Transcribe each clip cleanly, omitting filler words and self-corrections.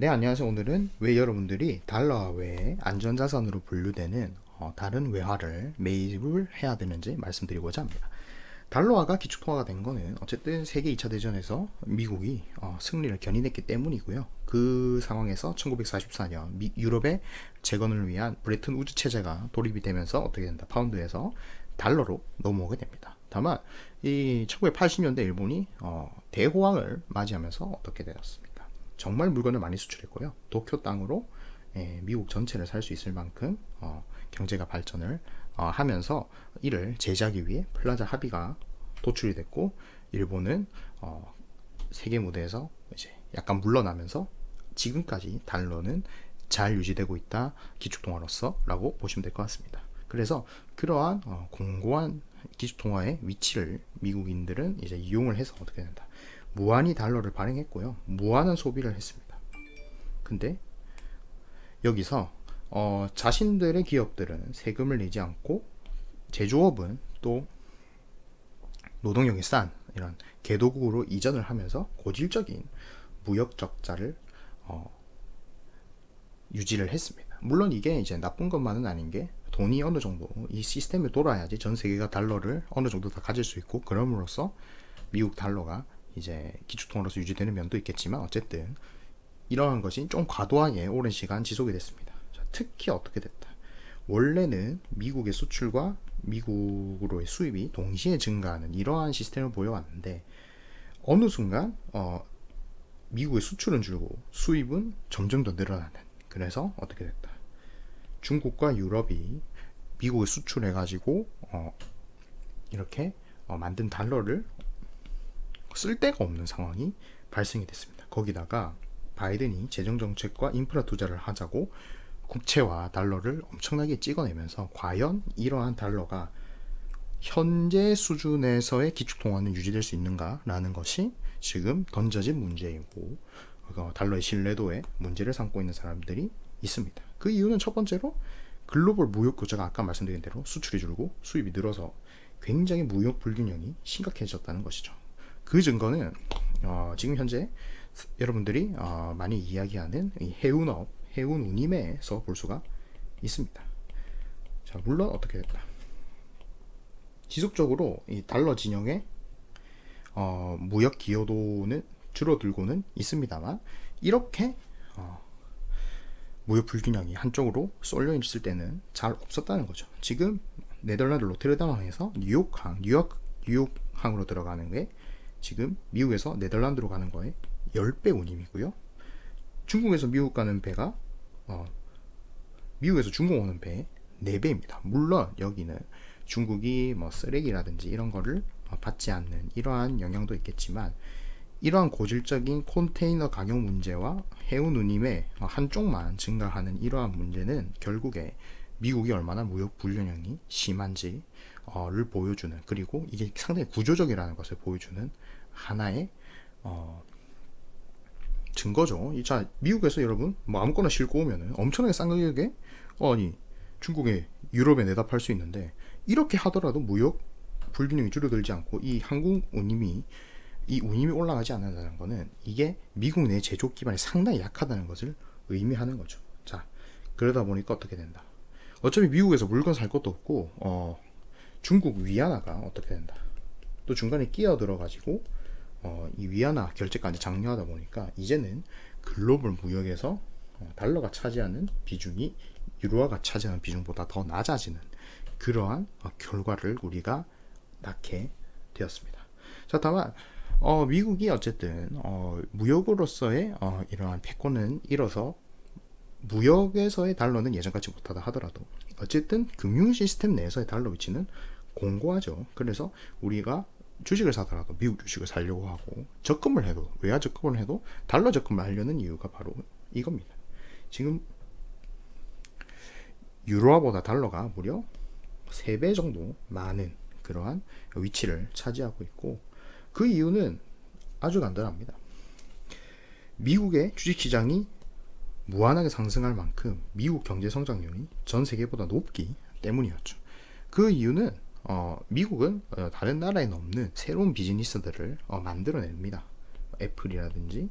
네, 안녕하세요. 오늘은 왜 여러분들이 달러 외에 안전자산으로 분류되는 다른 외화를 매입을 해야 되는지 말씀드리고자 합니다. 달러화가 기축통화가 된 거는 어쨌든 세계 2차 대전에서 미국이 승리를 견인했기 때문이고요. 그 상황에서 1944년 유럽의 재건을 위한 브레튼 우즈 체제가 도입이 되면서 어떻게 된다? 파운드에서 달러로 넘어오게 됩니다. 다만 이 1980년대 일본이 대호황을 맞이하면서 어떻게 되었습니까? 정말 물건을 많이 수출했고요. 도쿄 땅으로 미국 전체를 살 수 있을 만큼 경제가 발전을 하면서 이를 제재하기 위해 플라자 합의가 도출이 됐고, 일본은 세계 무대에서 이제 약간 물러나면서 지금까지 달러는 잘 유지되고 있다, 기축통화로서라고 보시면 될 것 같습니다. 그래서 그러한 공고한 기축통화의 위치를 미국인들은 이제 이용을 해서 어떻게 된다, 무한히 달러를 발행했고요, 무한한 소비를 했습니다. 근데 여기서 자신들의 기업들은 세금을 내지 않고, 제조업은 또 노동력이 싼 이런 개도국으로 이전을 하면서 고질적인 무역 적자를 유지를 했습니다. 물론 이게 이제 나쁜 것만은 아닌 게, 돈이 어느 정도 이 시스템에 돌아야지 전 세계가 달러를 어느 정도 다 가질 수 있고, 그럼으로써 미국 달러가 이제 기축통화로서 유지되는 면도 있겠지만, 어쨌든 이러한 것이 좀 과도하게 오랜 시간 지속이 됐습니다. 자, 특히 어떻게 됐다? 원래는 미국의 수출과 미국으로의 수입이 동시에 증가하는 이러한 시스템을 보여왔는데, 어느 순간 미국의 수출은 줄고 수입은 점점 더 늘어나는, 그래서 어떻게 됐다? 중국과 유럽이 미국에 수출해가지고 이렇게 만든 달러를 쓸 데가 없는 상황이 발생이 됐습니다. 거기다가 바이든이 재정정책과 인프라 투자를 하자고 국채와 달러를 엄청나게 찍어내면서, 과연 이러한 달러가 현재 수준에서의 기축통화는 유지될 수 있는가라는 것이 지금 던져진 문제이고, 달러의 신뢰도에 문제를 삼고 있는 사람들이 있습니다. 그 이유는 첫 번째로 글로벌 무역 교차가 아까 말씀드린 대로 수출이 줄고 수입이 늘어서 굉장히 무역 불균형이 심각해졌다는 것이죠. 그 증거는 지금 현재 여러분들이 많이 이야기하는 이 해운업, 해운 운임에서 볼 수가 있습니다. 자, 물론 어떻게 됐다? 지속적으로 이 달러 진영의 무역 기여도는 줄어들고는 있습니다만, 이렇게 무역 불균형이 한쪽으로 쏠려 있을 때는 잘 없었다는 거죠. 지금 네덜란드 로테르담항에서 뉴욕항으로 들어가는 게 지금 미국에서 네덜란드로 가는 거에 10배 운임이고요. 중국에서 미국 가는 배가 미국에서 중국 오는 배의 4배입니다. 물론 여기는 중국이 뭐 쓰레기라든지 이런 거를 받지 않는 이러한 영향도 있겠지만, 이러한 고질적인 컨테이너 가격 문제와 해운 운임의 한쪽만 증가하는 이러한 문제는 결국에 미국이 얼마나 무역 불균형이 심한지를 보여주는, 그리고 이게 상당히 구조적이라는 것을 보여주는 하나의 증거죠. 자, 미국에서 여러분 뭐 아무거나 싣고 오면은 엄청나게 싼 가격에 아니 중국에 유럽에 내다 팔 수 있는데, 이렇게 하더라도 무역 불균형이 줄어들지 않고 이 항공 운임이 올라가지 않는다는 것은 이게 미국 내 제조업 기반이 상당히 약하다는 것을 의미하는 거죠. 자, 그러다 보니까 어떻게 된다? 어차피 미국에서 물건 살 것도 없고 중국 위안화가 어떻게 된다? 또 중간에 끼어들어 가지고 이 위안화 결제까지 장려하다 보니까 이제는 글로벌 무역에서 달러가 차지하는 비중이 유로화가 차지하는 비중보다 더 낮아지는 그러한 결과를 우리가 낳게 되었습니다. 자, 다만 미국이 어쨌든 무역으로서의 이러한 패권은 잃어서 무역에서의 달러는 예전같이 못하다 하더라도 어쨌든 금융 시스템 내에서의 달러 위치는 공고하죠. 그래서 우리가 주식을 사더라도 미국 주식을 사려고 하고, 적금을 해도, 외화 적금을 해도 달러 적금을 하려는 이유가 바로 이겁니다. 지금 유로화보다 달러가 무려 3배 정도 많은 그러한 위치를 차지하고 있고, 그 이유는 아주 간단합니다. 미국의 주식시장이 무한하게 상승할 만큼 미국 경제 성장률이 전 세계보다 높기 때문이었죠. 그 이유는 미국은 다른 나라에는 없는 새로운 비즈니스들을 만들어냅니다. 애플이라든지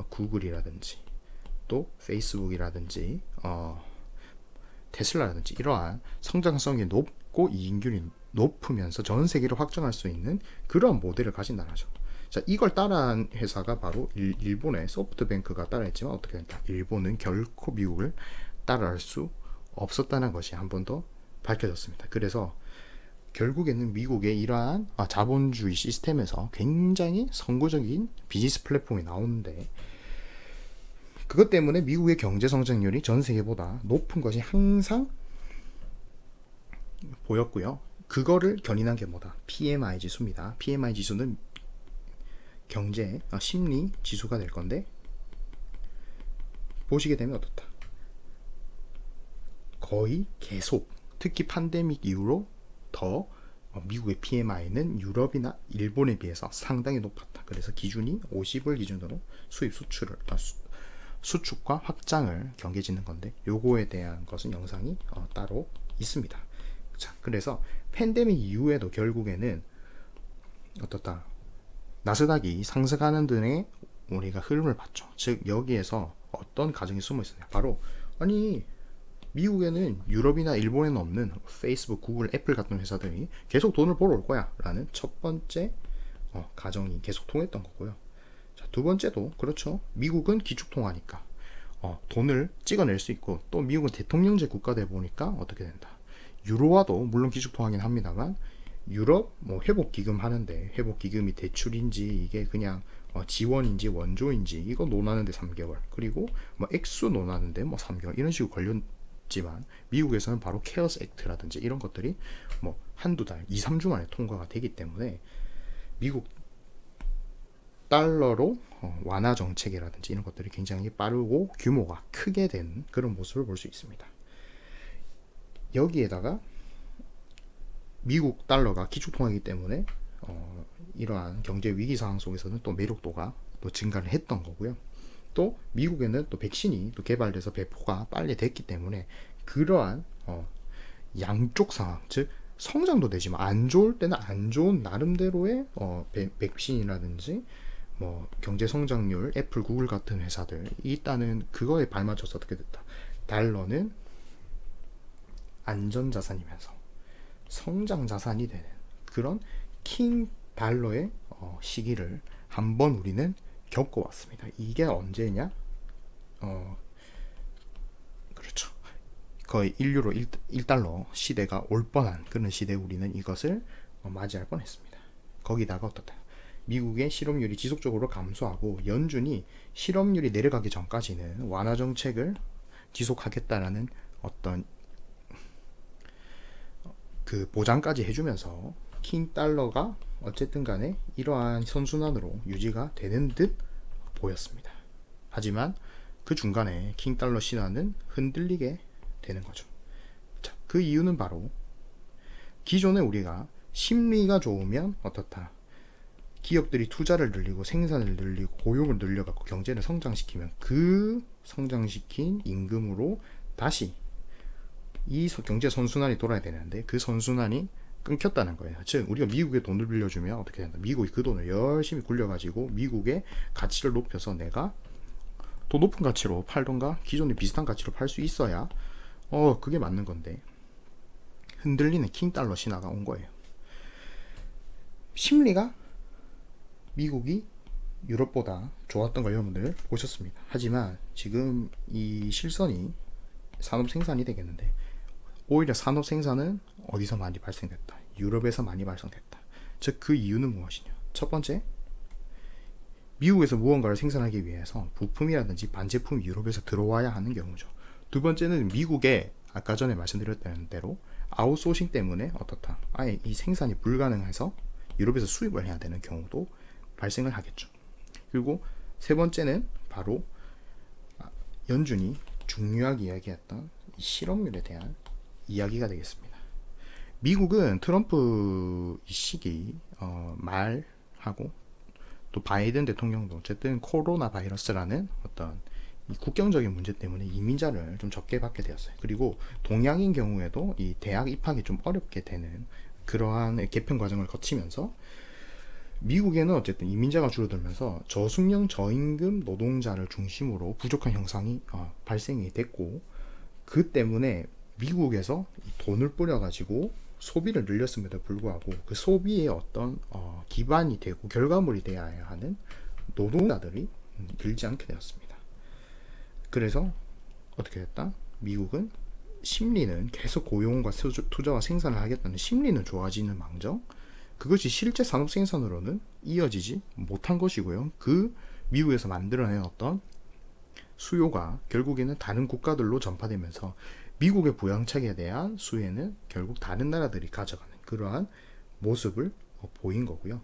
구글이라든지 또 페이스북이라든지 테슬라라든지 이러한 성장성이 높고 이익률이 높으면서 전 세계를 확장할 수 있는 그런 모델을 가진 나라죠. 자, 이걸 따라한 회사가 바로 일본의 소프트뱅크가 따라했지만 어떻게 된다? 일본은 결코 미국을 따라할 수 없었다는 것이 한 번 더 밝혀졌습니다. 그래서 결국에는 미국의 이러한 자본주의 시스템에서 굉장히 선구적인 비즈니스 플랫폼이 나오는데, 그것 때문에 미국의 경제 성장률이 전 세계보다 높은 것이 항상 보였고요. 그거를 견인한 게 뭐다? PMI 지수입니다. PMI 지수는 경제 심리 지수가 될 건데, 보시게 되면 어떻다? 거의 계속, 특히 팬데믹 이후로 더 미국의 PMI는 유럽이나 일본에 비해서 상당히 높았다. 그래서 기준이 50을 기준으로 수입 수출을 수축과 확장을 경계 짓는 건데, 요거에 대한 것은 영상이 따로 있습니다. 자, 그래서 팬데믹 이후에도 결국에는 어떻다? 나스닥이 상승하는 등의 우리가 흐름을 봤죠. 즉 여기에서 어떤 가정이 숨어 있었냐? 바로 아니 미국에는 유럽이나 일본에는 없는 페이스북, 구글, 애플 같은 회사들이 계속 돈을 벌어올 거야 라는 첫 번째 가정이 계속 통했던 거고요. 자, 두 번째도 그렇죠. 미국은 기축통화니까 돈을 찍어낼 수 있고, 또 미국은 대통령제 국가다 보니까 어떻게 된다? 유로화도 물론 기축통화긴 합니다만 유럽 회복기금 하는데, 회복기금이 대출인지 이게 그냥 지원인지 원조인지 이거 논하는데 3개월, 그리고 액수 논하는데 3개월 이런 식으로 걸렸지만, 미국에서는 바로 케어스 액트라든지 이런 것들이 한두 달, 2, 3주 만에 통과가 되기 때문에 미국 달러로 완화 정책이라든지 이런 것들이 굉장히 빠르고 규모가 크게 된 그런 모습을 볼 수 있습니다. 여기에다가 미국 달러가 기축통화이기 때문에 이러한 경제 위기 상황 속에서는 또 매력도가 또 증가를 했던 거고요. 또 미국에는 또 백신이 또 개발돼서 배포가 빨리 됐기 때문에 그러한 양쪽 상황, 즉 성장도 되지만 안 좋을 때는 안 좋은 나름대로의 백신이라든지 경제 성장률, 애플, 구글 같은 회사들 일단은 그거에 발맞춰서 어떻게 됐다? 달러는 안전자산이면서 성장자산이 되는 그런 킹 달러의 시기를 한번 우리는 겪어왔습니다. 이게 언제냐? 그렇죠. 거의 1유로 1달러 시대가 올 뻔한 그런 시대에 우리는 이것을 맞이할 뻔했습니다. 거기다가 어떻다? 미국의 실업률이 지속적으로 감소하고 연준이 실업률이 내려가기 전까지는 완화 정책을 지속하겠다라는 어떤 그 보장까지 해주면서 킹 달러가 어쨌든 간에 이러한 선순환으로 유지가 되는 듯 보였습니다. 하지만 그 중간에 킹 달러 신화는 흔들리게 되는 거죠. 자, 그 이유는 바로 기존에 우리가 심리가 좋으면 어떻다? 기업들이 투자를 늘리고 생산을 늘리고 고용을 늘려갖고 경제를 성장시키면 그 성장시킨 임금으로 다시 이 경제 선순환이 돌아야 되는데, 그 선순환이 끊겼다는 거예요. 즉 우리가 미국에 돈을 빌려주면 어떻게 된다? 미국이 그 돈을 열심히 굴려가지고 미국의 가치를 높여서 내가 더 높은 가치로 팔던가 기존에 비슷한 가치로 팔 수 있어야 그게 맞는 건데, 흔들리는 킹달러 신화가 온 거예요. 심리가 미국이 유럽보다 좋았던 걸 여러분들 보셨습니다. 하지만 지금 이 실선이 산업 생산이 되겠는데, 오히려 산업 생산은 어디서 많이 발생됐다? 유럽에서 많이 발생됐다. 즉 그 이유는 무엇이냐? 첫 번째, 미국에서 무언가를 생산하기 위해서 부품이라든지 반제품이 유럽에서 들어와야 하는 경우죠. 두 번째는 미국의 아까 전에 말씀드렸던 대로 아웃소싱 때문에 어떻다? 아예 이 생산이 불가능해서 유럽에서 수입을 해야 되는 경우도 발생을 하겠죠. 그리고 세 번째는 바로 연준이 중요하게 이야기했던 이 실업률에 대한 이야기가 되겠습니다. 미국은 트럼프 시기 말하고 또 바이든 대통령도 어쨌든 코로나 바이러스라는 어떤 이 국경적인 문제 때문에 이민자를 좀 적게 받게 되었어요. 그리고 동양인 경우에도 이 대학 입학이 좀 어렵게 되는 그러한 개편 과정을 거치면서 미국에는 어쨌든 이민자가 줄어들면서 저숙련 저임금 노동자를 중심으로 부족한 현상이 발생이 됐고, 그 때문에 미국에서 돈을 뿌려가지고 소비를 늘렸음에도 불구하고 그 소비의 어떤 기반이 되고 결과물이 되어야 하는 노동자들이 늘지 않게 되었습니다. 그래서 어떻게 됐다? 미국은 심리는 계속 고용과 투자와 생산을 하겠다는 심리는 좋아지는 망정, 그것이 실제 산업 생산으로는 이어지지 못한 것이고요. 그 미국에서 만들어낸 어떤 수요가 결국에는 다른 국가들로 전파되면서 미국의 부양책에 대한 수혜는 결국 다른 나라들이 가져가는 그러한 모습을 보인 거고요.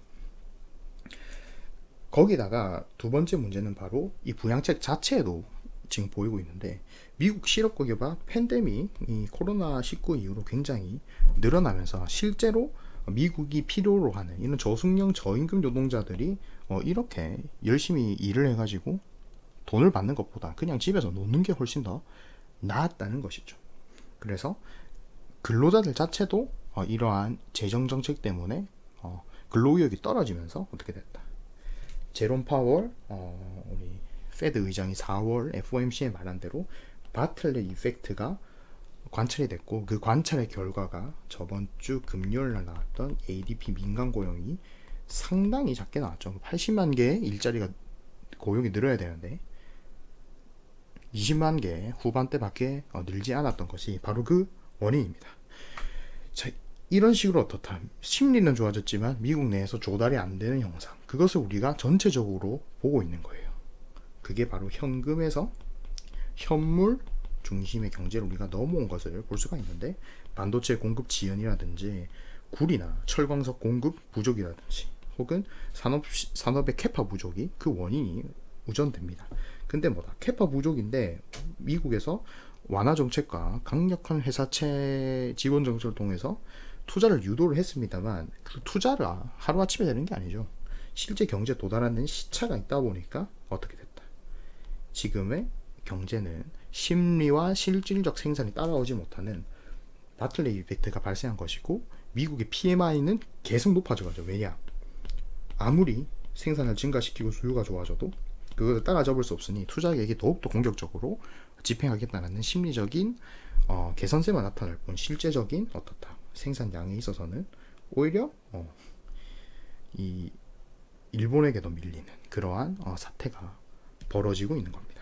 거기다가 두 번째 문제는 바로 이 부양책 자체에도 지금 보이고 있는데, 미국 실업고객과 팬데믹, 이 코로나19 이후로 굉장히 늘어나면서 실제로 미국이 필요로 하는 이런 저숙련 저임금 노동자들이 이렇게 열심히 일을 해가지고 돈을 받는 것보다 그냥 집에서 노는 게 훨씬 더 나았다는 것이죠. 그래서 근로자들 자체도 이러한 재정 정책 때문에 근로의욕이 떨어지면서 어떻게 됐다. 제롬 파월 우리 페드 의장이 4월 FOMC에 말한 대로 바틀렛 이펙트가 관찰이 됐고, 그 관찰의 결과가 저번 주 금요일 날 나왔던 ADP 민간 고용이 상당히 작게 나왔죠. 80만 개의 일자리가 고용이 늘어야 되는데 20만 개 후반대밖에 늘지 않았던 것이 바로 그 원인입니다. 자, 이런 식으로 어떻다. 심리는 좋아졌지만 미국 내에서 조달이 안 되는 형상, 그것을 우리가 전체적으로 보고 있는 거예요. 그게 바로 현금에서 현물 중심의 경제를 우리가 넘어온 것을 볼 수가 있는데, 반도체 공급 지연이라든지 굴이나 철광석 공급 부족이라든지 혹은 산업의 캐파 부족이 그 원인이 우전됩니다. 근데 뭐다, 캐파 부족인데 미국에서 완화 정책과 강력한 회사채 지원 정책을 통해서 투자를 유도를 했습니다만, 그 투자가 하루아침에 되는 게 아니죠. 실제 경제에 도달하는 시차가 있다 보니까 어떻게 됐다. 지금의 경제는 심리와 실질적 생산이 따라오지 못하는 바틀렛 이펙트가 발생한 것이고, 미국의 PMI는 계속 높아져가죠. 왜냐? 아무리 생산을 증가시키고 수요가 좋아져도 그것을 따라잡을 수 없으니 투자객이 더욱더 공격적으로 집행하겠다는 심리적인 개선세만 나타날 뿐, 실제적인 어떻다 생산량에 있어서는 오히려 이 일본에게도 밀리는 그러한 사태가 벌어지고 있는 겁니다.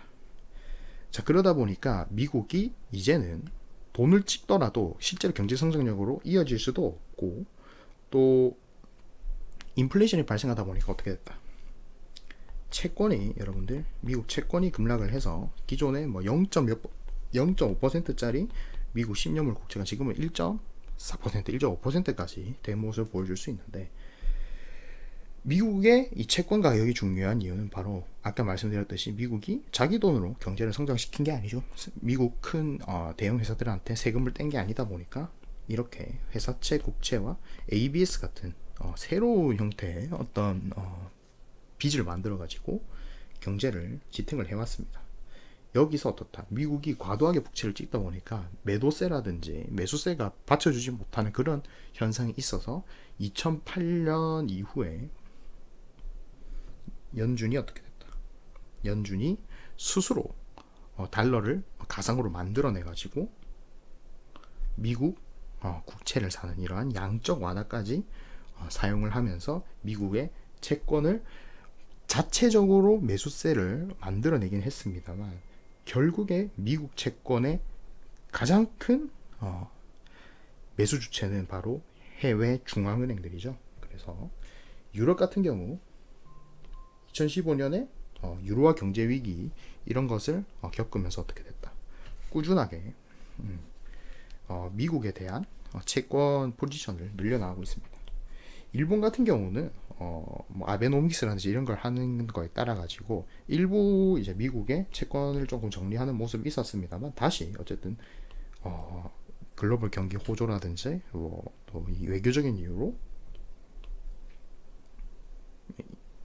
자, 그러다 보니까 미국이 이제는 돈을 찍더라도 실제로 경제 성장력으로 이어질 수도 없고, 또 인플레이션이 발생하다 보니까 어떻게 됐다. 채권이, 여러분들 미국 채권이 급락을 해서 기존에 뭐 0.5%짜리 미국 10년물 국채가 지금은 1.4%, 1.5%까지 된 모습을 보여줄 수 있는데, 미국의 이 채권 가격이 중요한 이유는 바로 아까 말씀드렸듯이 미국이 자기 돈으로 경제를 성장시킨 게 아니죠. 미국 큰 대형 회사들한테 세금을 뗀 게 아니다 보니까 이렇게 회사채, 국채와 ABS 같은 새로운 형태의 어떤 빚을 만들어 가지고 경제를 지탱을 해왔습니다. 여기서 어떻다, 미국이 과도하게 국채를 찍다 보니까 매도세라든지 매수세가 받쳐주지 못하는 그런 현상이 있어서 2008년 이후에 연준이 어떻게 됐다. 연준이 스스로 달러를 가상으로 만들어내 가지고 미국 국채를 사는 이러한 양적 완화까지 사용을 하면서 미국의 채권을 자체적으로 매수세를 만들어내긴 했습니다만, 결국에 미국 채권의 가장 큰 매수 주체는 바로 해외 중앙은행들이죠. 그래서 유럽 같은 경우 2015년에 유로화 경제 위기 이런 것을 겪으면서 어떻게 됐다. 꾸준하게 미국에 대한 채권 포지션을 늘려나가고 있습니다. 일본 같은 경우는 뭐 아베노믹스라든지 이런 걸 하는 거에 따라 가지고 일부 이제 미국의 채권을 조금 정리하는 모습이 있었습니다만, 다시 어쨌든 글로벌 경기 호조라든지 또 이 외교적인 이유로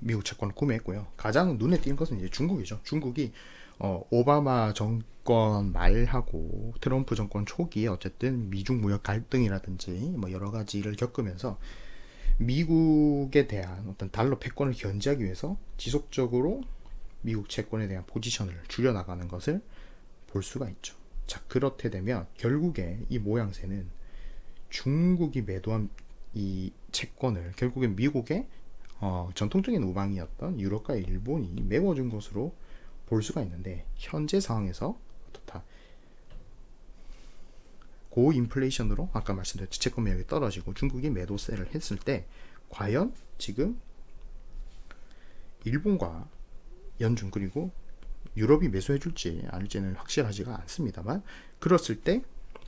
미국 채권을 구매했고요. 가장 눈에 띄는 것은 이제 중국이죠. 중국이 오바마 정권 말하고 트럼프 정권 초기에 어쨌든 미중 무역 갈등이라든지 뭐 여러 가지를 겪으면서 미국에 대한 어떤 달러 패권을 견제하기 위해서 지속적으로 미국 채권에 대한 포지션을 줄여나가는 것을 볼 수가 있죠. 자, 그렇게 되면 결국에 이 모양새는 중국이 매도한 이 채권을 결국엔 미국의 전통적인 우방이었던 유럽과 일본이 메워준 것으로 볼 수가 있는데, 현재 상황에서 어떻다? 고인플레이션으로 아까 말씀드렸듯이 채권 매력이 떨어지고 중국이 매도세를 했을 때 과연 지금 일본과 연준 그리고 유럽이 매수해줄지 아닐지는 확실하지가 않습니다만, 그랬을 때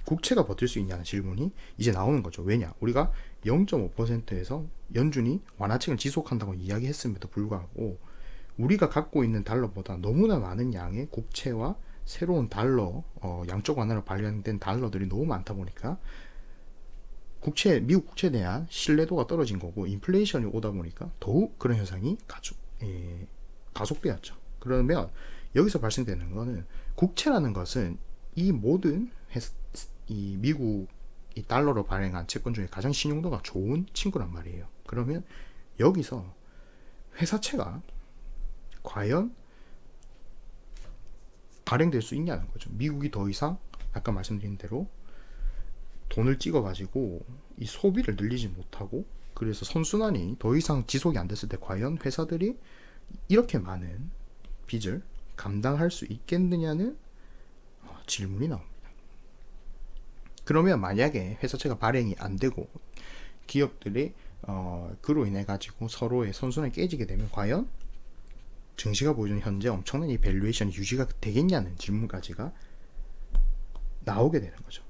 국채가 버틸 수 있냐는 질문이 이제 나오는 거죠. 왜냐? 우리가 0.5%에서 연준이 완화책을 지속한다고 이야기했음에도 불구하고 우리가 갖고 있는 달러보다 너무나 많은 양의 국채와 새로운 달러, 양적 완화로 발행된 달러들이 너무 많다 보니까 미국 국채에 대한 신뢰도가 떨어진 거고, 인플레이션이 오다 보니까 더욱 그런 현상이 가속되었죠. 그러면 여기서 발생되는 거는, 국채라는 것은 이 모든 이 미국 이 달러로 발행한 채권 중에 가장 신용도가 좋은 친구란 말이에요. 그러면 여기서 회사채가 과연 발행될 수 있냐는 거죠. 미국이 더 이상 아까 말씀드린 대로 돈을 찍어가지고 이 소비를 늘리지 못하고, 그래서 선순환이 더 이상 지속이 안 됐을 때 과연 회사들이 이렇게 많은 빚을 감당할 수 있겠느냐는 질문이 나옵니다. 그러면 만약에 회사채가 발행이 안 되고 기업들이 그로 인해 가지고 서로의 선순환이 깨지게 되면 과연 증시가 보여주는 현재 엄청난 이 밸류에이션이 유지가 되겠냐는 질문까지가 나오게 되는 거죠.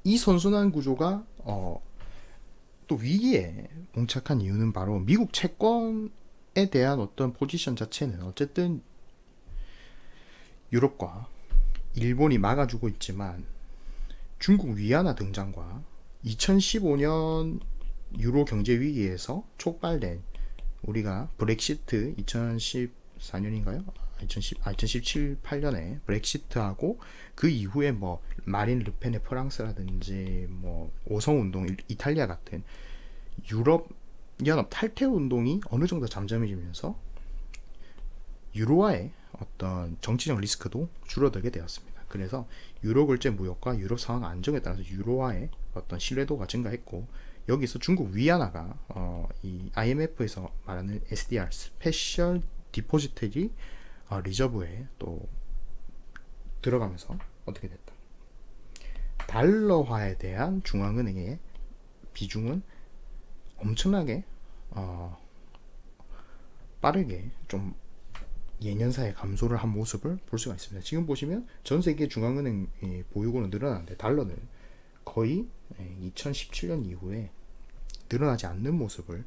이 선순환 구조가 또 위기에 봉착한 이유는 바로 미국 채권에 대한 어떤 포지션 자체는 어쨌든 유럽과 일본이 막아주고 있지만, 중국 위안화 등장과 2015년 유로 경제 위기에서 촉발된 우리가 브렉시트 2014년인가요? 2017, 8년에 브렉시트하고 그 이후에 뭐 마린 르펜의 프랑스라든지 뭐 오성 운동 이탈리아 같은 유럽 연합 탈퇴 운동이 어느 정도 잠잠해지면서 유로화의 어떤 정치적 리스크도 줄어들게 되었습니다. 그래서 유로 결제 무역과 유럽 상황 안정에 따라서 유로화의 어떤 신뢰도가 증가했고, 여기서 중국 위안화가 이 IMF에서 말하는 SDR 스페셜 디포지터리 리저브에 또 들어가면서 어떻게 됐다? 달러화에 대한 중앙은행의 비중은 엄청나게 빠르게 좀 예년사에 감소를 한 모습을 볼 수가 있습니다. 지금 보시면 전 세계 중앙은행 보유고는 늘어나는데 달러는 거의 2017년 이후에 늘어나지 않는 모습을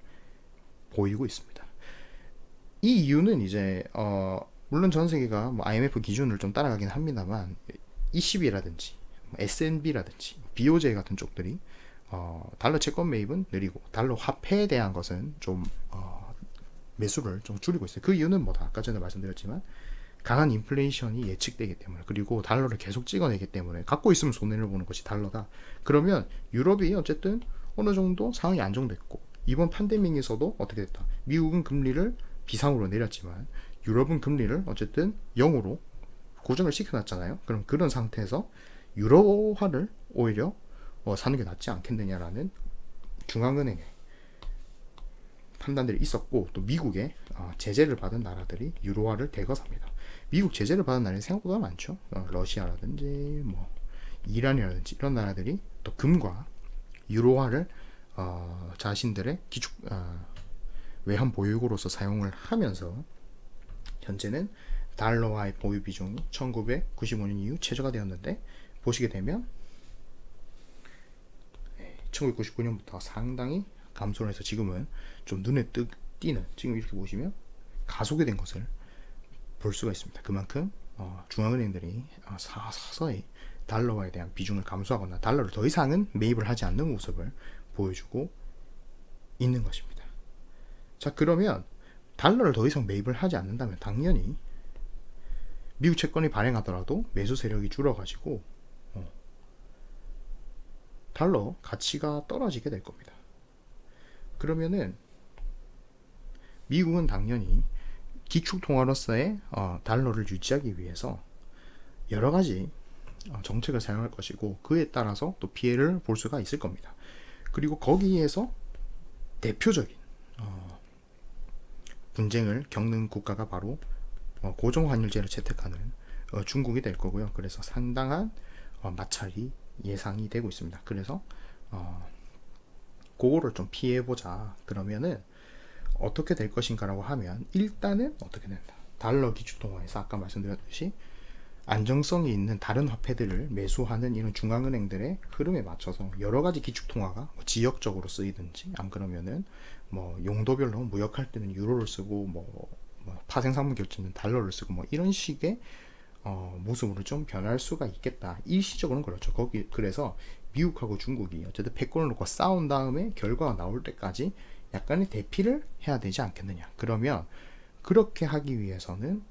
보이고 있습니다. 이 이유는 이제 물론 전 세계가 뭐 IMF 기준을 좀 따라가긴 합니다만, ECB라든지 SNB라든지 BOJ 같은 쪽들이 달러 채권 매입은 느리고 달러 화폐에 대한 것은 좀 매수를 좀 줄이고 있어요. 그 이유는 뭐다? 아까 전에 말씀드렸지만 강한 인플레이션이 예측되기 때문에, 그리고 달러를 계속 찍어내기 때문에 갖고 있으면 손해를 보는 것이 달러다. 그러면 유럽이 어쨌든 어느 정도 상황이 안정됐고, 이번 팬데믹에서도 어떻게 됐다? 미국은 금리를 비상으로 내렸지만 유럽은 금리를 어쨌든 0으로 고정을 시켜놨잖아요. 그럼 그런 상태에서 유로화를 오히려 사는 게 낫지 않겠느냐라는 중앙은행의 판단들이 있었고, 또 미국의 제재를 받은 나라들이 유로화를 대거 삽니다. 미국 제재를 받은 나라는 생각보다 많죠. 러시아라든지 뭐 이란이라든지 이런 나라들이 또 금과 유로화를 자신들의 기축 외환 보유고로서 사용을 하면서 현재는 달러화의 보유 비중이 1995년 이후 최저가 되었는데, 보시게 되면 1999년부터 상당히 감소를 해서 지금은 좀 눈에 띄는, 지금 이렇게 보시면 가속이 된 것을 볼 수가 있습니다. 그만큼 중앙은행들이 서서히 달러화에 대한 비중을 감소하거나 달러를 더 이상은 매입을 하지 않는 모습을 보여주고 있는 것입니다. 자, 그러면 달러를 더 이상 매입을 하지 않는다면 당연히 미국 채권이 발행하더라도 매수 세력이 줄어가지고 달러 가치가 떨어지게 될 겁니다. 그러면은 미국은 당연히 기축통화로서의 달러를 유지하기 위해서 여러 가지 정책을 사용할 것이고, 그에 따라서 또 피해를 볼 수가 있을 겁니다. 그리고 거기에서 대표적인 분쟁을 겪는 국가가 바로 고정환율제를 채택하는 중국이 될 거고요. 그래서 상당한 마찰이 예상이 되고 있습니다. 그래서 그거를 좀 피해보자. 그러면은 어떻게 될 것인가라고 하면, 일단은 어떻게 된다. 달러 기축통화에서 아까 말씀드렸듯이 안정성이 있는 다른 화폐들을 매수하는 이런 중앙은행들의 흐름에 맞춰서 여러 가지 기축통화가 지역적으로 쓰이든지, 안 그러면은 뭐 용도별로 무역할 때는 유로를 쓰고 뭐 파생상품 결제는 달러를 쓰고 뭐 이런 식의 모습으로 좀 변할 수가 있겠다. 일시적으로는 그렇죠. 그래서 미국하고 중국이 어쨌든 패권을 놓고 싸운 다음에 결과가 나올 때까지 약간의 대피를 해야 되지 않겠느냐. 그러면 그렇게 하기 위해서는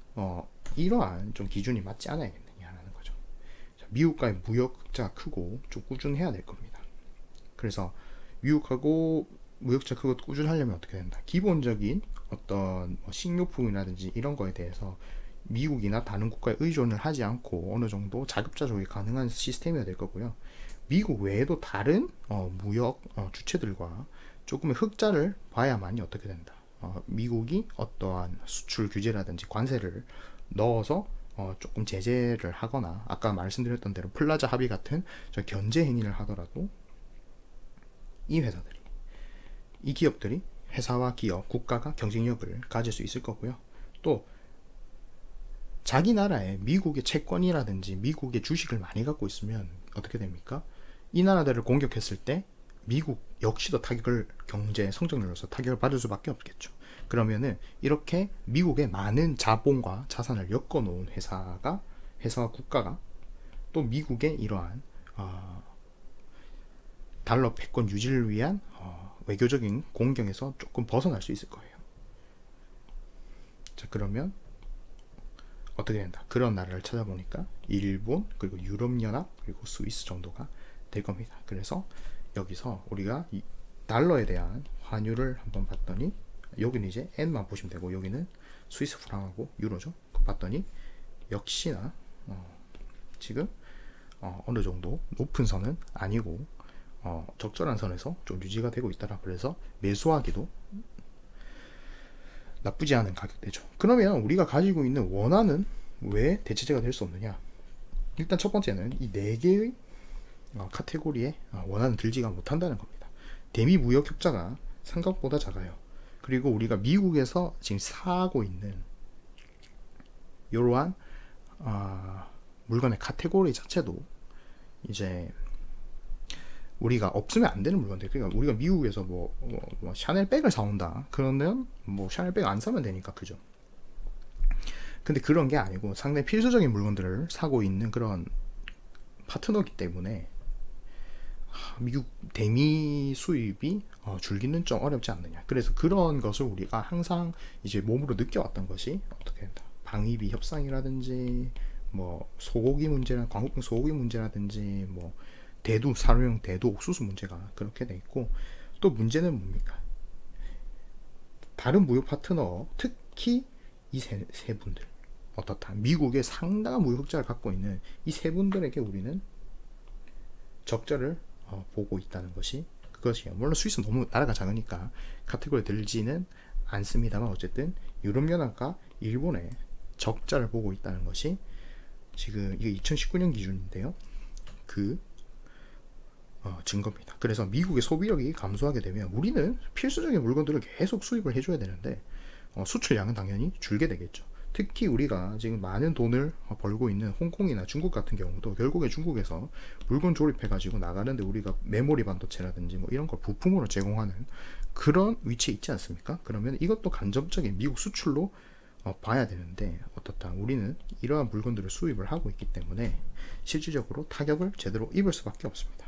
이러한 좀 기준이 맞지 않아야겠느냐라는 거죠. 미국과의 무역 흑자가 크고 좀 꾸준해야 될 겁니다. 그래서 미국하고 무역자 크고 꾸준하려면 어떻게 된다. 기본적인 어떤 식료품이라든지 이런 거에 대해서 미국이나 다른 국가에 의존을 하지 않고 어느 정도 자급자족이 가능한 시스템이어야 될 거고요. 미국 외에도 다른 무역 주체들과 조금의 흑자를 봐야만이 어떻게 된다. 미국이 어떠한 수출 규제라든지 관세를 넣어서 조금 제재를 하거나, 아까 말씀드렸던 대로 플라자 합의 같은 견제 행위를 하더라도 이 회사들이, 이 기업들이, 회사와 기업, 국가가 경쟁력을 가질 수 있을 거고요. 또 자기 나라에 미국의 채권이라든지 미국의 주식을 많이 갖고 있으면 어떻게 됩니까? 이 나라들을 공격했을 때 미국 역시도 타격을, 경제 성장률로서 타격을 받을 수밖에 없겠죠. 그러면은 이렇게 미국의 많은 자본과 자산을 엮어놓은 회사와 국가가 또 미국의 이러한 달러 패권 유지를 위한 외교적인 공경에서 조금 벗어날 수 있을 거예요. 자, 그러면 어떻게 된다. 그런 나라를 찾아보니까 일본, 그리고 유럽연합, 그리고 스위스 정도가 될 겁니다. 그래서 여기서 우리가 이 달러에 대한 환율을 한번 봤더니, 여기는 이제 엔만 보시면 되고 여기는 스위스 프랑하고 유로죠. 봤더니 역시나 지금 어느 정도 높은 선은 아니고 적절한 선에서 좀 유지가 되고 있더라. 그래서 매수하기도 나쁘지 않은 가격대죠. 그러면 우리가 가지고 있는 원화는 왜 대체제가 될 수 없느냐? 일단 첫 번째는 이 네 개의 카테고리에 원화는 들지가 못한다는 겁니다. 대미 무역 흑자가 생각보다 작아요. 그리고 우리가 미국에서 지금 사고 있는 이러한 물건의 카테고리 자체도 이제 우리가 없으면 안 되는 물건들. 그러니까 우리가 미국에서 뭐 샤넬 백을 사온다. 그러면 뭐 샤넬 백 안 사면 되니까, 그죠? 근데 그런 게 아니고 상당히 필수적인 물건들을 사고 있는 그런 파트너기 때문에 미국 대미 수입이 줄기는 좀 어렵지 않느냐. 그래서 그런 것을 우리가 항상 이제 몸으로 느껴왔던 것이 어떻게 된다. 방위비 협상이라든지 뭐 소고기 문제나 광고품 소고기 문제라든지 뭐 대두, 사료용 대두, 옥수수 문제가 그렇게 돼 있고, 또 문제는 뭡니까? 다른 무역 파트너, 특히 이 세 분들 어떻다. 미국의 상당한 무역 흑자를 갖고 있는 이 세 분들에게 우리는 적자를 보고 있다는 것이 그것이에요. 물론 스위스는 너무 나라가 작으니까 카테고리에 들지는 않습니다만, 어쨌든 유럽연합과 일본의 적자를 보고 있다는 것이 지금 이게 2019년 기준인데요. 그 증거입니다. 그래서 미국의 소비력이 감소하게 되면 우리는 필수적인 물건들을 계속 수입을 해줘야 되는데 수출량은 당연히 줄게 되겠죠. 특히 우리가 지금 많은 돈을 벌고 있는 홍콩이나 중국 같은 경우도 결국에 중국에서 물건 조립해가지고 나가는데 우리가 메모리 반도체라든지 뭐 이런 걸 부품으로 제공하는 그런 위치에 있지 않습니까? 그러면 이것도 간접적인 미국 수출로 봐야 되는데 어떻다. 우리는 이러한 물건들을 수입을 하고 있기 때문에 실질적으로 타격을 제대로 입을 수밖에 없습니다.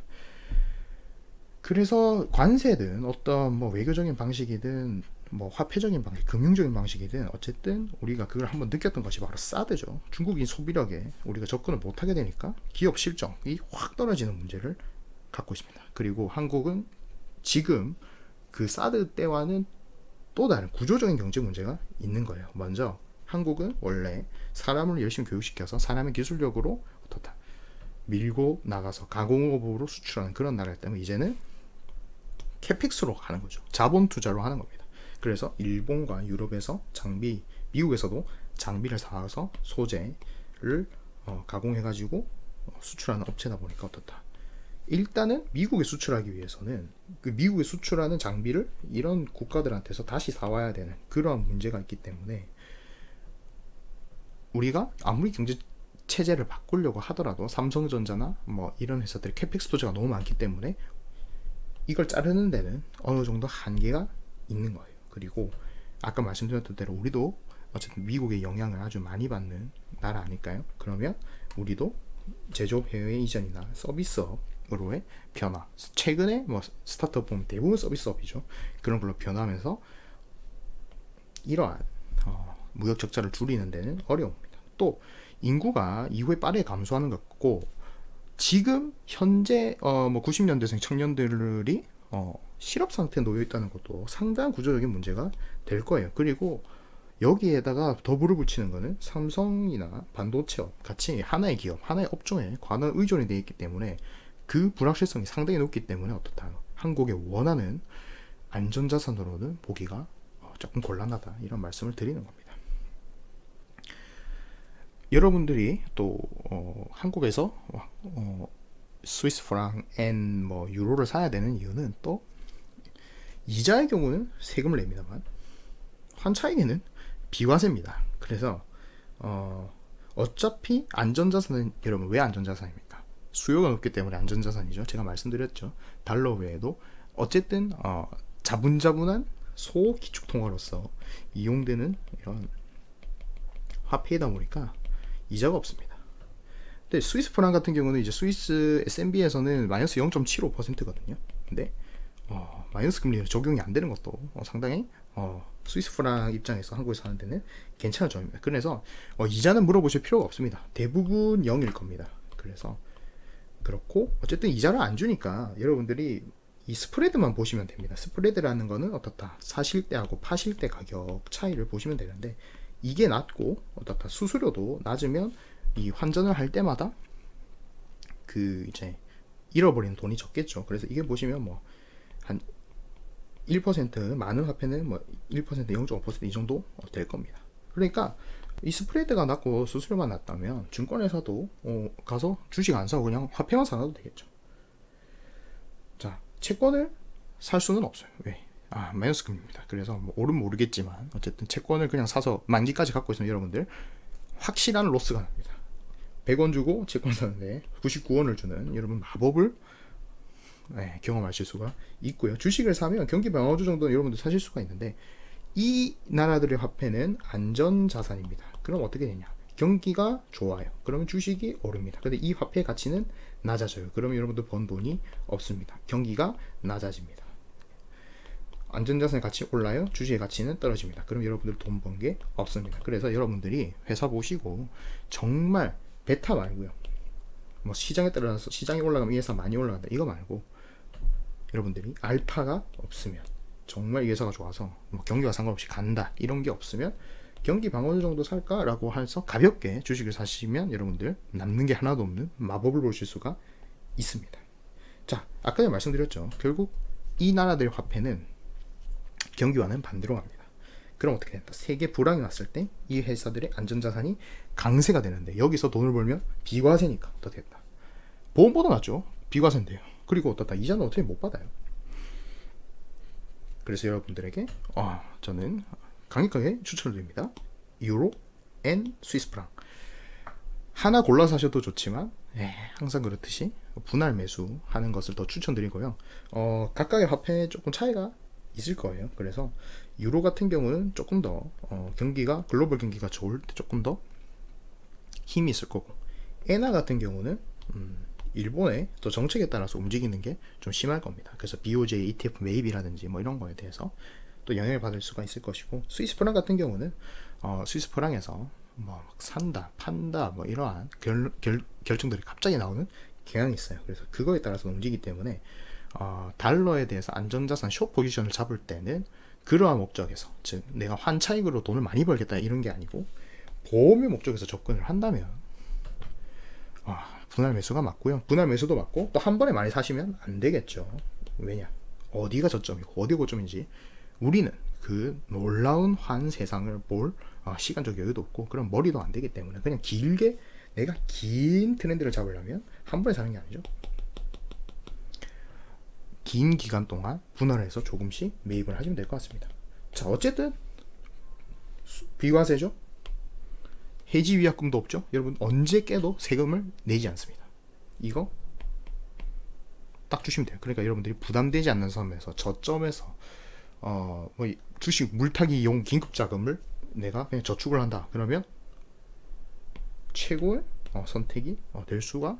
그래서 관세든 어떤 뭐 외교적인 방식이든 뭐 화폐적인 방식, 금융적인 방식이든 어쨌든 우리가 그걸 한번 느꼈던 것이 바로 사드죠. 중국인 소비력에 우리가 접근을 못하게 되니까 기업 실적이 확 떨어지는 문제를 갖고 있습니다. 그리고 한국은 지금 그 사드 때와는 또 다른 구조적인 경제 문제가 있는 거예요. 먼저 한국은 원래 사람을 열심히 교육시켜서 사람의 기술력으로 어떻다 밀고 나가서 가공업으로 수출하는 그런 나라였기 때문에 이제는 캐픽스로 가는 거죠. 자본 투자로 하는 겁니다. 그래서 일본과 유럽에서 장비, 미국에서도 장비를 사와서 소재를 가공해가지고 수출하는 업체다 보니까 어떻다. 일단은 미국에 수출하기 위해서는 그 미국에 수출하는 장비를 이런 국가들한테서 다시 사와야 되는 그런 문제가 있기 때문에 우리가 아무리 경제 체제를 바꾸려고 하더라도 삼성전자나 뭐 이런 회사들이 캐펙스 투자가 너무 많기 때문에 이걸 자르는 데는 어느 정도 한계가 있는 거예요. 그리고 아까 말씀드렸던 대로 우리도 어쨌든 미국의 영향을 아주 많이 받는 나라 아닐까요? 그러면 우리도 제조업 해외 이전이나 서비스업으로의 변화, 최근에 뭐 스타트업 보면 대부분 서비스업이죠. 그런 걸로 변하면서 이러한 무역 적자를 줄이는 데는 어려웁니다. 또 인구가 이후에 빠르게 감소하는 것 같고 지금 현재 뭐 90년대생 청년들이 실업 상태에 놓여 있다는 것도 상당한 구조적인 문제가 될 거예요. 그리고 여기에다가 더불어 붙이는 거는 삼성이나 반도체업 같이 하나의 기업, 하나의 업종에 관한 의존이 되어 있기 때문에 그 불확실성이 상당히 높기 때문에 어떻다. 한국에 원하는 안전자산으로는 보기가 조금 곤란하다 이런 말씀을 드리는 겁니다. 여러분들이 또 한국에서 스위스 프랑, 엔, 뭐 유로를 사야 되는 이유는 또 이자의 경우는 세금을 냅니다만 환차익에는 비과세입니다. 그래서 어차피 안전자산은 여러분 왜 안전자산입니까? 수요가 높기 때문에 안전자산이죠. 제가 말씀드렸죠. 달러 외에도 어쨌든 자분자분한 소기축통화로서 이용되는 이런 화폐이다 보니까 이자가 없습니다. 근데 스위스 프랑 같은 경우는 이제 스위스 SNB에서는 마이너스 0.75%거든요. 근데 마이너스 금리는 적용이 안 되는 것도 상당히 스위스 프랑 입장에서 한국에서 하는 데는 괜찮은 점입니다. 그래서 이자는 물어보실 필요가 없습니다. 대부분 0일 겁니다. 그래서 그렇고 어쨌든 이자를 안 주니까 여러분들이 이 스프레드만 보시면 됩니다. 스프레드라는 거는 어떻다 사실 때하고 파실 때 가격 차이를 보시면 되는데 이게 낮고 어떻다 수수료도 낮으면 이 환전을 할 때마다 그 이제 잃어버리는 돈이 적겠죠. 그래서 이게 보시면 뭐 한 1% 많은 화폐는 뭐 1%, 0.5%이 정도 될 겁니다. 그러니까 이 스프레드가 낮고 수수료만 낮다면 증권회사도 가서 주식 안 사고 그냥 화폐만 사놔도 되겠죠. 자, 채권을 살 수는 없어요. 왜? 마이너스 금리입니다. 그래서 뭐 오르면 모르겠지만 어쨌든 채권을 그냥 사서 만기까지 갖고 있으면 여러분들 확실한 로스가 납니다. 100원 주고 채권 사는데 99원을 주는 여러분 마법을 경험하실 수가 있고요. 주식을 사면 경기 방어주 정도는 여러분들 사실 수가 있는데 이 나라들의 화폐는 안전자산입니다. 그럼 어떻게 되냐? 경기가 좋아요. 그러면 주식이 오릅니다. 근데 이 화폐의 가치는 낮아져요. 그러면 여러분들 번 돈이 없습니다. 경기가 낮아집니다. 안전자산의 가치 올라요. 주식의 가치는 떨어집니다. 그럼 여러분들 돈 번 게 없습니다. 그래서 여러분들이 회사 보시고 정말 베타 말고요. 뭐 시장에 따라서 시장이 올라가면 이 회사 많이 올라간다 이거 말고 여러분들이 알파가 없으면 정말 이 회사가 좋아서 뭐 경기와 상관없이 간다 이런 게 없으면 경기 방어주 정도 살까라고 해서 가볍게 주식을 사시면 여러분들 남는 게 하나도 없는 마법을 보실 수가 있습니다. 자, 아까 전에 말씀드렸죠. 결국 이 나라들의 화폐는 경기와는 반대로 갑니다. 그럼 어떻게 된다? 세계 불황이 났을 때 이 회사들의 안전자산이 강세가 되는데 여기서 돈을 벌면 비과세니까 어떻게 된다? 보험보다 낫죠. 비과세인데요. 그리고 어떻다? 이자는 어떻게 못 받아요. 그래서 여러분들에게 저는 강력하게 추천을 드립니다. 유로, 엔, 스위스 프랑 하나 골라 사셔도 좋지만 항상 그렇듯이 분할 매수하는 것을 더 추천드리고요. 각각의 화폐에 조금 차이가 있을 거예요. 그래서 유로 같은 경우는 조금 더 경기가 글로벌 경기가 좋을 때 조금 더 힘이 있을 거고 엔화 같은 경우는 일본의 또 정책에 따라서 움직이는 게 좀 심할 겁니다. 그래서 BOJ, ETF 매입이라든지 뭐 이런 거에 대해서 또 영향을 받을 수가 있을 것이고 스위스 프랑 같은 경우는 스위스 프랑에서 뭐 산다, 판다 뭐 이러한 결정들이 갑자기 나오는 경향이 있어요. 그래서 그거에 따라서 움직이기 때문에 달러에 대해서 안전자산 숏 포지션을 잡을 때는 그러한 목적에서, 즉 내가 환차익으로 돈을 많이 벌겠다 이런 게 아니고 보험의 목적에서 접근을 한다면 분할 매수가 맞고요. 분할 매수도 맞고 또 한 번에 많이 사시면 안 되겠죠. 왜냐? 어디가 저점이고 어디 고점인지 우리는 그 놀라운 환 세상을 볼 시간적 여유도 없고 그런 머리도 안 되기 때문에 그냥 길게 내가 긴 트렌드를 잡으려면 한 번에 사는 게 아니죠. 긴 기간 동안 분할해서 조금씩 매입을 하시면 될 것 같습니다. 자, 어쨌든 비과세죠. 해지 위약금도 없죠. 여러분 언제 깨도 세금을 내지 않습니다. 이거 딱 주시면 돼요. 그러니까 여러분들이 부담되지 않는 선에서 저점에서 뭐 주식 물타기용 긴급 자금을 내가 그냥 저축을 한다. 그러면 최고의 선택이 될 수가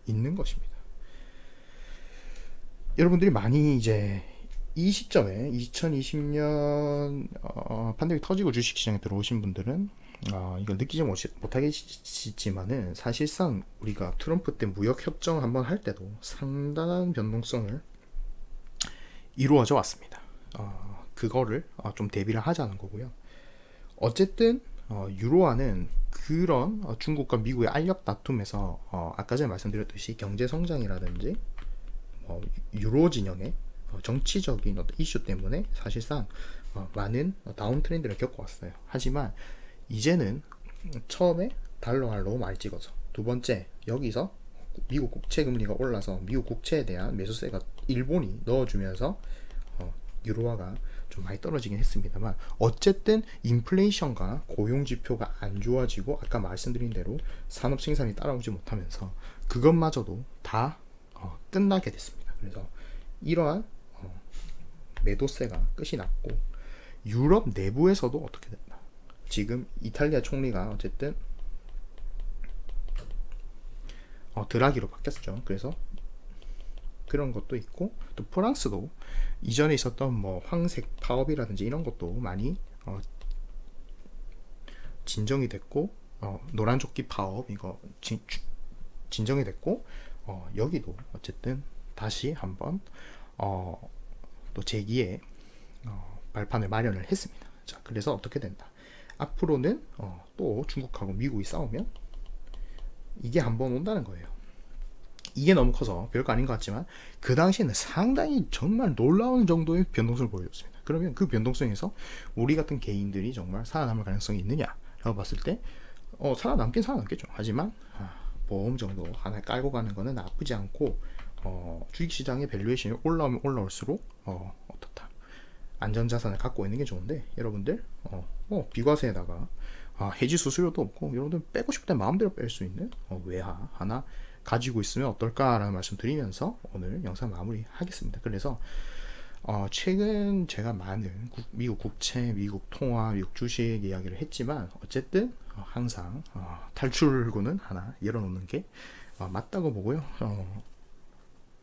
있는 것입니다. 여러분들이 많이 이제 이 시점에 2020년 팬데믹 터지고 주식시장에 들어오신 분들은 이걸 느끼지 못하겠지만은 사실상 우리가 트럼프 때 무역 협정 한번 할 때도 상당한 변동성을 이루어져 왔습니다. 그거를 좀 대비를 하자는 거고요. 어쨌든 유로화는 그런 중국과 미국의 알력 다툼에서 아까 전에 말씀드렸듯이 경제 성장이라든지 유로 진영의 정치적인 어떤 이슈 때문에 사실상 많은 다운 트렌드를 겪어왔어요. 하지만 이제는 처음에 달러를 너무 많이 찍어서, 두 번째 여기서 미국 국채 금리가 올라서 미국 국채에 대한 매수세가 일본이 넣어주면서 유로화가 좀 많이 떨어지긴 했습니다만 어쨌든 인플레이션과 고용 지표가 안 좋아지고 아까 말씀드린 대로 산업 생산이 따라오지 못하면서 그것마저도 다 끝나게 됐습니다. 그래서 이러한 매도세가 끝이 났고 유럽 내부에서도 어떻게 된다. 지금 이탈리아 총리가 어쨌든 드라기로 바뀌었죠. 그래서 그런 것도 있고 또 프랑스도 이전에 있었던 뭐 황색 파업이라든지 이런 것도 많이 진정이 됐고 노란 조끼 파업 이거 진정이 됐고 여기도 어쨌든 다시 한번 또 재기에 발판을 마련을 했습니다. 자, 그래서 어떻게 된다. 앞으로는 또 중국하고 미국이 싸우면 이게 한번 온다는 거예요. 이게 너무 커서 별거 아닌 것 같지만 그 당시에는 상당히 정말 놀라운 정도의 변동성을 보여줬습니다. 그러면 그 변동성에서 우리 같은 개인들이 정말 살아남을 가능성이 있느냐라고 봤을 때 살아남긴 살아남겠죠. 하지만 보험 정도 하나 깔고 가는 거는 나쁘지 않고 주식시장의 밸류에이션이 올라오면 올라올수록 어떻다. 안전자산을 갖고 있는 게 좋은데 여러분들 비과세에다가 해지 수수료도 없고 여러분들 빼고 싶을 때 마음대로 뺄 수 있는 외화 하나 가지고 있으면 어떨까라는 말씀 드리면서 오늘 영상 마무리하겠습니다. 그래서 최근 제가 많은 미국 국채, 미국 통화, 미국 주식 이야기를 했지만 어쨌든 항상 탈출구는 하나 열어놓는 게 맞다고 보고요.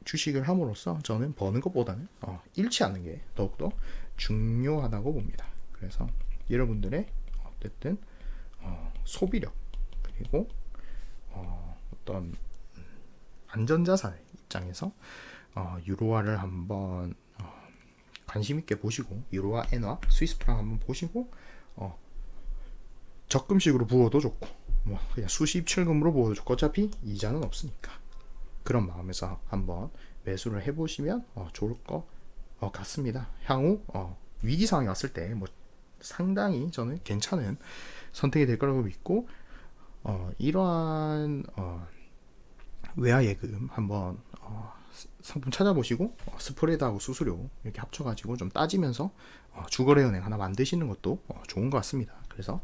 주식을 함으로써 저는 버는 것보다는 잃지 않는 게 더욱더 중요하다고 봅니다. 그래서 여러분들의 어쨌든 소비력 그리고 어떤 안전자산의 입장에서 유로화를 한번 관심 있게 보시고 유로화, 엔화, 스위스프랑 한번 보시고 적금식으로 부어도 좋고 뭐 그냥 수십출금으로 부어도 좋고 어차피 이자는 없으니까 그런 마음에서 한번 매수를 해보시면 좋을 것 같습니다. 향후 위기 상황이 왔을 때 뭐 상당히 저는 괜찮은 선택이 될 거라고 믿고 이러한 외화 예금 한번 상품 찾아보시고 스프레드하고 수수료 이렇게 합쳐가지고 좀 따지면서 주거래은행 하나 만드시는 것도 좋은 것 같습니다. 그래서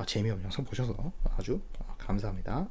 재미없는 영상 보셔서 아주 감사합니다.